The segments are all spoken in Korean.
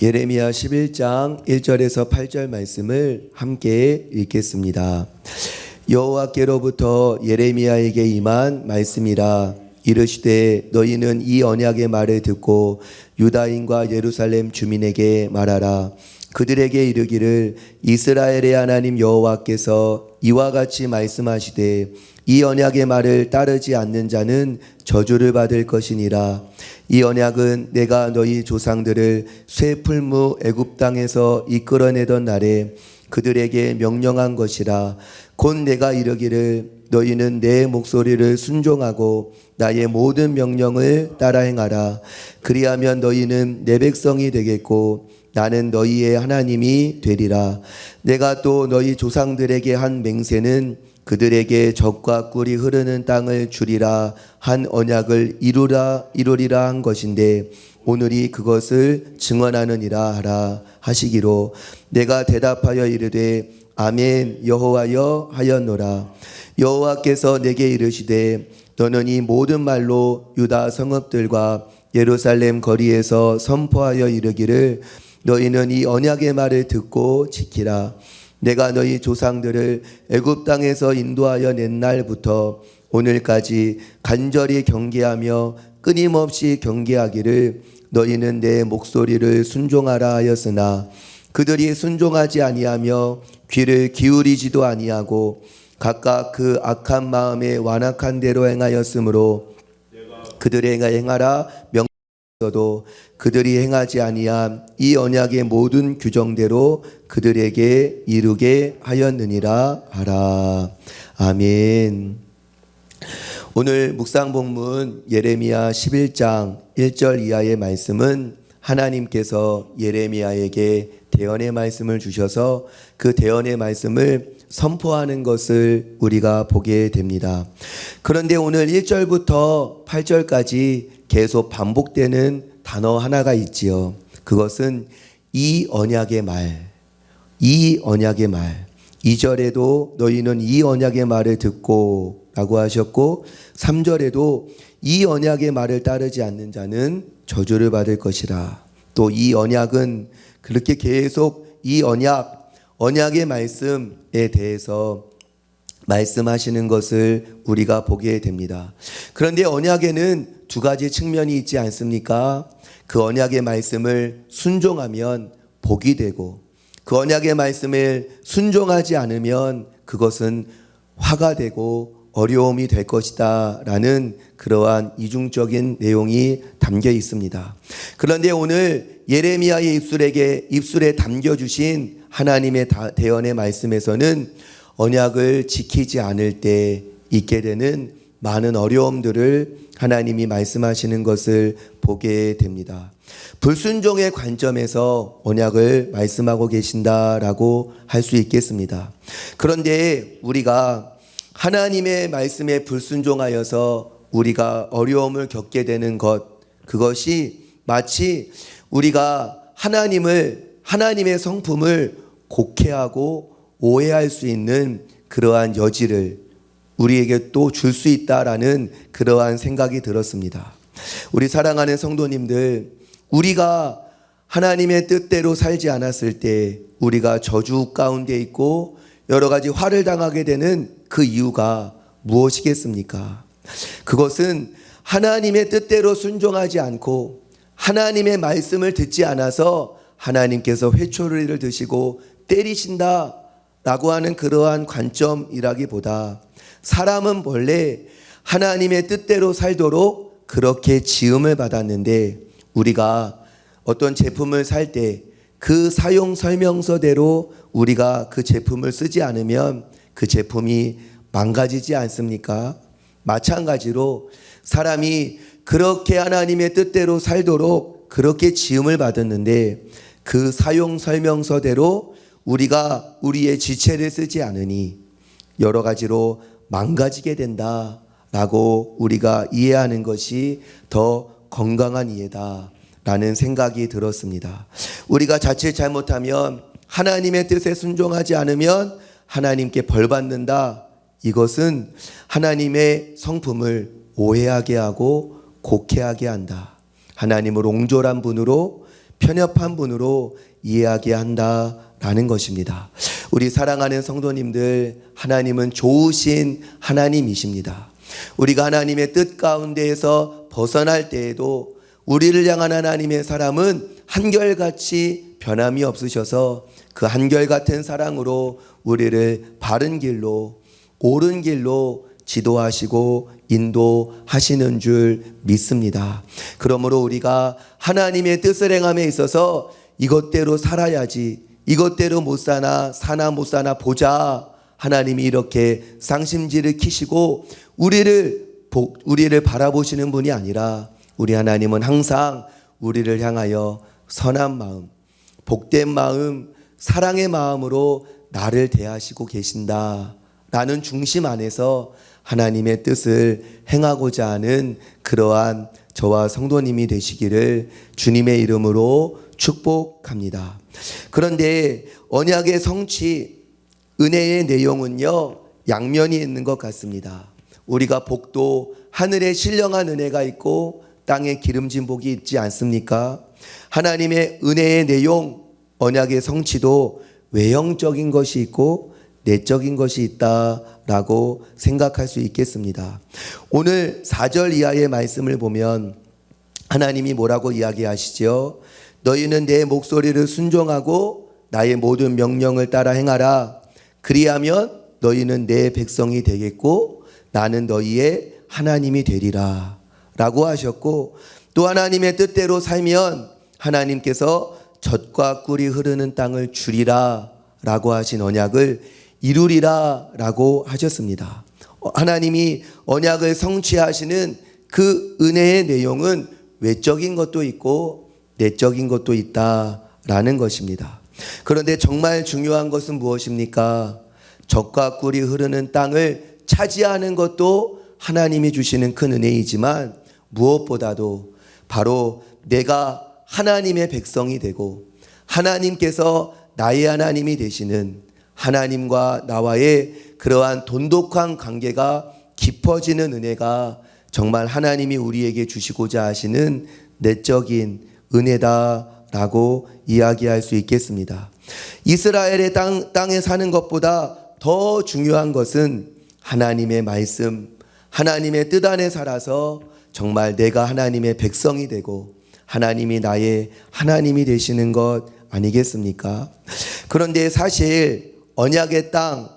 예레미야 11장 1절에서 8절 말씀을 함께 읽겠습니다. 여호와께로부터 예레미야에게 임한 말씀이라. 이르시되 너희는 이 언약의 말을 듣고 유다인과 예루살렘 주민에게 말하라. 그들에게 이르기를 이스라엘의 하나님 여호와께서 이와 같이 말씀하시되 이 언약의 말을 따르지 않는 자는 저주를 받을 것이니라. 이 언약은 내가 너희 조상들을 쇠풀무 애굽 땅에서 이끌어내던 날에 그들에게 명령한 것이라. 곧 내가 이르기를 너희는 내 목소리를 순종하고 나의 모든 명령을 따라 행하라. 그리하면 너희는 내 백성이 되겠고 나는 너희의 하나님이 되리라. 내가 또 너희 조상들에게 한 맹세는 그들에게 젖과 꿀이 흐르는 땅을 주리라 한 언약을 이루리라 한 것인데 오늘이 그것을 증언하느니라 하라 하시기로 내가 대답하여 이르되 아멘 여호와여 하였노라. 여호와께서 내게 이르시되 너는 이 모든 말로 유다 성읍들과 예루살렘 거리에서 선포하여 이르기를 너희는 이 언약의 말을 듣고 지키라. 내가 너희 조상들을 애굽 땅에서 인도하여 낸 날부터 오늘까지 간절히 경계하며 끊임없이 경계하기를 너희는 내 목소리를 순종하라 하였으나 그들이 순종하지 아니하며 귀를 기울이지도 아니하고 각각 그 악한 마음에 완악한 대로 행하였으므로 그들의 행하라 명령하여도 그들이 행하지 아니한 이 언약의 모든 규정대로 그들에게 이루게 하였느니라 하라. 아멘. 오늘 묵상 본문 예레미야 11장 1절 이하의 말씀은 하나님께서 예레미야에게 대언의 말씀을 주셔서 그 대언의 말씀을 선포하는 것을 우리가 보게 됩니다. 그런데 오늘 1절부터 8절까지 계속 반복되는 단어 하나가 있지요. 그것은 이 언약의 말, 이 언약의 말. 2절에도 너희는 이 언약의 말을 듣고 라고 하셨고 3절에도 이 언약의 말을 따르지 않는 자는 저주를 받을 것이라. 또 이 언약은 그렇게 계속 이 언약의 말씀에 대해서 말씀하시는 것을 우리가 보게 됩니다. 그런데 언약에는 두 가지 측면이 있지 않습니까? 그 언약의 말씀을 순종하면 복이 되고 그 언약의 말씀을 순종하지 않으면 그것은 화가 되고 어려움이 될 것이다 라는 그러한 이중적인 내용이 담겨 있습니다. 그런데 오늘 예레미야의 입술에 담겨주신 하나님의 대언의 말씀에서는 언약을 지키지 않을 때 있게 되는 많은 어려움들을 하나님이 말씀하시는 것을 보게 됩니다. 불순종의 관점에서 언약을 말씀하고 계신다라고 할 수 있겠습니다. 그런데 우리가 하나님의 말씀에 불순종하여서 우리가 어려움을 겪게 되는 그것이 마치 우리가 하나님의 성품을 곡해하고 오해할 수 있는 그러한 여지를 우리에게 또 줄 수 있다라는 그러한 생각이 들었습니다. 우리 사랑하는 성도님들, 우리가 하나님의 뜻대로 살지 않았을 때 우리가 저주 가운데 있고 여러 가지 화를 당하게 되는 그 이유가 무엇이겠습니까? 그것은 하나님의 뜻대로 순종하지 않고 하나님의 말씀을 듣지 않아서 하나님께서 회초리를 드시고 때리신다 라고 하는 그러한 관점이라기보다 사람은 본래 하나님의 뜻대로 살도록 그렇게 지음을 받았는데 우리가 어떤 제품을 살 때 그 사용 설명서대로 우리가 그 제품을 쓰지 않으면 그 제품이 망가지지 않습니까? 마찬가지로 사람이 그렇게 하나님의 뜻대로 살도록 그렇게 지음을 받았는데 그 사용 설명서대로 우리가 우리의 지체를 쓰지 않으니 여러 가지로 망가지게 된다라고 우리가 이해하는 것이 더 건강한 이해다라는 생각이 들었습니다. 우리가 자칫 잘못하면 하나님의 뜻에 순종하지 않으면 하나님께 벌 받는다. 이것은 하나님의 성품을 오해하게 하고 곡해하게 한다. 하나님을 옹졸한 분으로 편협한 분으로 이해하게 한다라는 것입니다. 우리 사랑하는 성도님들, 하나님은 좋으신 하나님이십니다. 우리가 하나님의 뜻 가운데에서 벗어날 때에도 우리를 향한 하나님의 사랑은 한결같이 변함이 없으셔서 그 한결같은 사랑으로 우리를 바른 길로, 옳은 길로 지도하시고 인도하시는 줄 믿습니다. 그러므로 우리가 하나님의 뜻을 행함에 있어서 이것대로 살아야지, 이것대로 못 사나 못 사나 보자, 하나님이 이렇게 쌍심지를 키시고 우리를 바라보시는 분이 아니라, 우리 하나님은 항상 우리를 향하여 선한 마음, 복된 마음, 사랑의 마음으로 나를 대하시고 계신다라는 중심 안에서 하나님의 뜻을 행하고자 하는 그러한 저와 성도님이 되시기를 주님의 이름으로 축복합니다. 그런데 언약의 성취, 은혜의 내용은요, 양면이 있는 것 같습니다. 우리가 복도 하늘에 신령한 은혜가 있고 땅에 기름진 복이 있지 않습니까? 하나님의 은혜의 내용, 언약의 성취도 외형적인 것이 있고 내적인 것이 있다라고 생각할 수 있겠습니다. 오늘 4절 이하의 말씀을 보면 하나님이 뭐라고 이야기하시죠? 너희는 내 목소리를 순종하고 나의 모든 명령을 따라 행하라. 그리하면 너희는 내 백성이 되겠고 나는 너희의 하나님이 되리라 라고 하셨고, 또 하나님의 뜻대로 살면 하나님께서 젖과 꿀이 흐르는 땅을 주리라 라고 하신 언약을 이루리라 라고 하셨습니다. 하나님이 언약을 성취하시는 그 은혜의 내용은 외적인 것도 있고 내적인 것도 있다라는 것입니다. 그런데 정말 중요한 것은 무엇입니까? 젖과 꿀이 흐르는 땅을 차지하는 것도 하나님이 주시는 큰 은혜이지만, 무엇보다도 바로 내가 하나님의 백성이 되고 하나님께서 나의 하나님이 되시는, 하나님과 나와의 그러한 돈독한 관계가 깊어지는 은혜가 정말 하나님이 우리에게 주시고자 하시는 내적인 은혜다라고 이야기할 수 있겠습니다. 이스라엘의 땅에 사는 것보다 더 중요한 것은 하나님의 말씀, 하나님의 뜻 안에 살아서 정말 내가 하나님의 백성이 되고 하나님이 나의 하나님이 되시는 것 아니겠습니까? 그런데 사실 언약의 땅,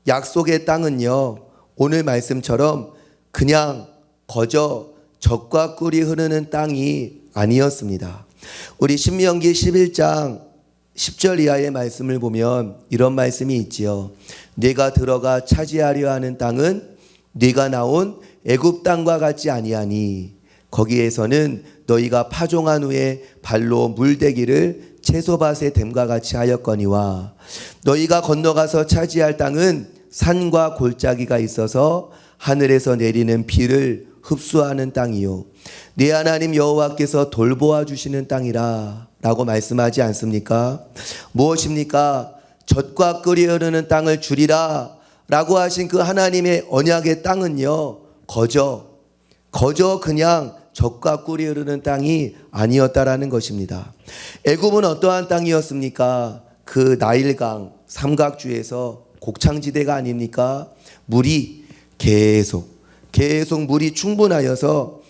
약속의 땅은요, 오늘 말씀처럼 그냥 거저 젖과 꿀이 흐르는 땅이 아니었습니다. 우리 신명기 11장 10절 이하의 말씀을 보면 이런 말씀이 있지요. 네가 들어가 차지하려 하는 땅은 네가 나온 애굽 땅과 같지 아니하니 거기에서는 너희가 파종한 후에 발로 물대기를 채소밭에 댐과 같이 하였거니와 너희가 건너가서 차지할 땅은 산과 골짜기가 있어서 하늘에서 내리는 비를 흡수하는 땅이요 네 하나님 여호와께서 돌보아 주시는 땅이라 라고 말씀하지 않습니까? 무엇입니까? 젖과 꿀이 흐르는 땅을 주리라 라고 하신 그 하나님의 언약의 땅은요, 거저 그냥 젖과 꿀이 흐르는 땅이 아니었다라는 것입니다. 애굽은 어떠한 땅이었습니까? 그 나일강 삼각주에서 곡창지대가 아닙니까? 물이 계속 물이 충분하여서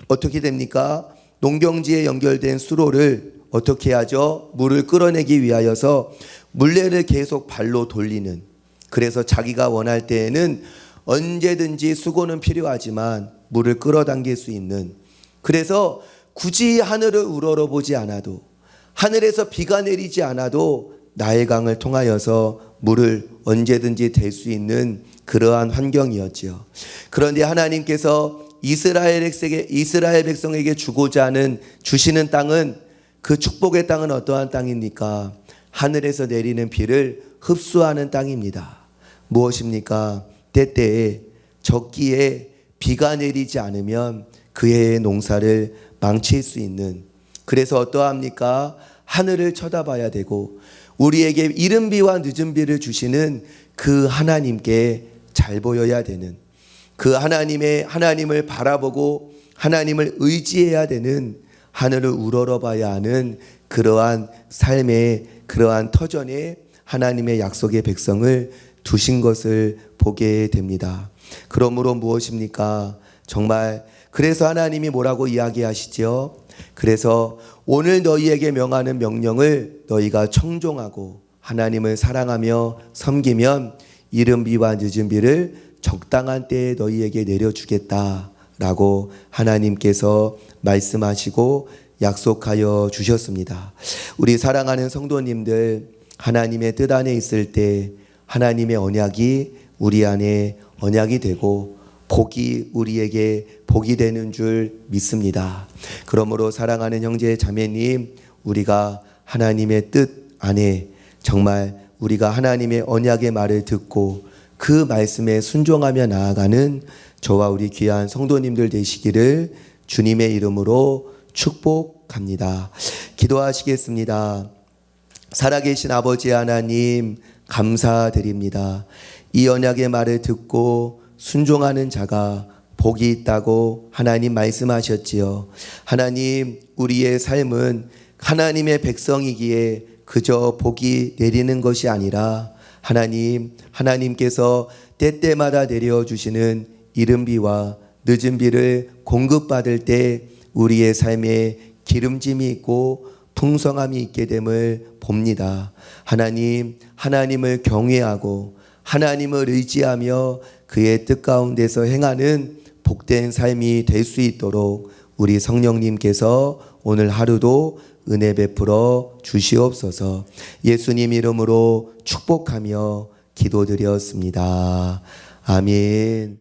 어떻게 됩니까? 농경지에 연결된 수로를 어떻게 하죠? 물을 끌어내기 위하여서 물레를 계속 발로 돌리는, 그래서 자기가 원할 때에는 언제든지 수고는 필요하지만 물을 끌어당길 수 있는, 그래서 굳이 하늘을 우러러보지 않아도, 하늘에서 비가 내리지 않아도 나일강을 통하여서 물을 언제든지 댈 수 있는 그러한 환경이었지요. 그런데 하나님께서 이스라엘 백성에게 주고자 하는 주시는 땅은, 그 축복의 땅은 어떠한 땅입니까? 하늘에서 내리는 비를 흡수하는 땅입니다. 무엇입니까? 때때에 적기에 비가 내리지 않으면 그 해의 농사를 망칠 수 있는, 그래서 어떠합니까? 하늘을 쳐다봐야 되고 우리에게 이른 비와 늦은 비를 주시는 그 하나님께 잘 보여야 되는, 그 하나님을 바라보고 하나님을 의지해야 되는, 하늘을 우러러봐야 하는 그러한 삶의 그러한 터전에 하나님의 약속의 백성을 두신 것을 보게 됩니다. 그러므로 무엇입니까? 정말 그래서 하나님이 뭐라고 이야기하시죠? 그래서 오늘 너희에게 명하는 명령을 너희가 청종하고 하나님을 사랑하며 섬기면 이른 비와 늦은 비를 적당한 때에 너희에게 내려주겠다라고 하나님께서 말씀하시고 약속하여 주셨습니다. 우리 사랑하는 성도님들, 하나님의 뜻 안에 있을 때 하나님의 언약이 우리 안에 언약이 되고 복이 우리에게 복이 되는 줄 믿습니다. 그러므로 사랑하는 형제 자매님, 우리가 하나님의 뜻 안에 정말 우리가 하나님의 언약의 말을 듣고 그 말씀에 순종하며 나아가는 저와 우리 귀한 성도님들 되시기를 주님의 이름으로 축복합니다. 기도하시겠습니다. 살아계신 아버지 하나님, 감사드립니다. 이 언약의 말을 듣고 순종하는 자가 복이 있다고 하나님 말씀하셨지요. 하나님, 우리의 삶은 하나님의 백성이기에 그저 복이 내리는 것이 아니라 하나님께서 때때마다 내려주시는 이른 비와 늦은 비를 공급받을 때 우리의 삶에 기름짐이 있고 풍성함이 있게 됨을 봅니다. 하나님을 경외하고 하나님을 의지하며 그의 뜻 가운데서 행하는 복된 삶이 될 수 있도록 우리 성령님께서 오늘 하루도 은혜 베풀어 주시옵소서. 예수님 이름으로 축복하며 기도드렸습니다. 아멘.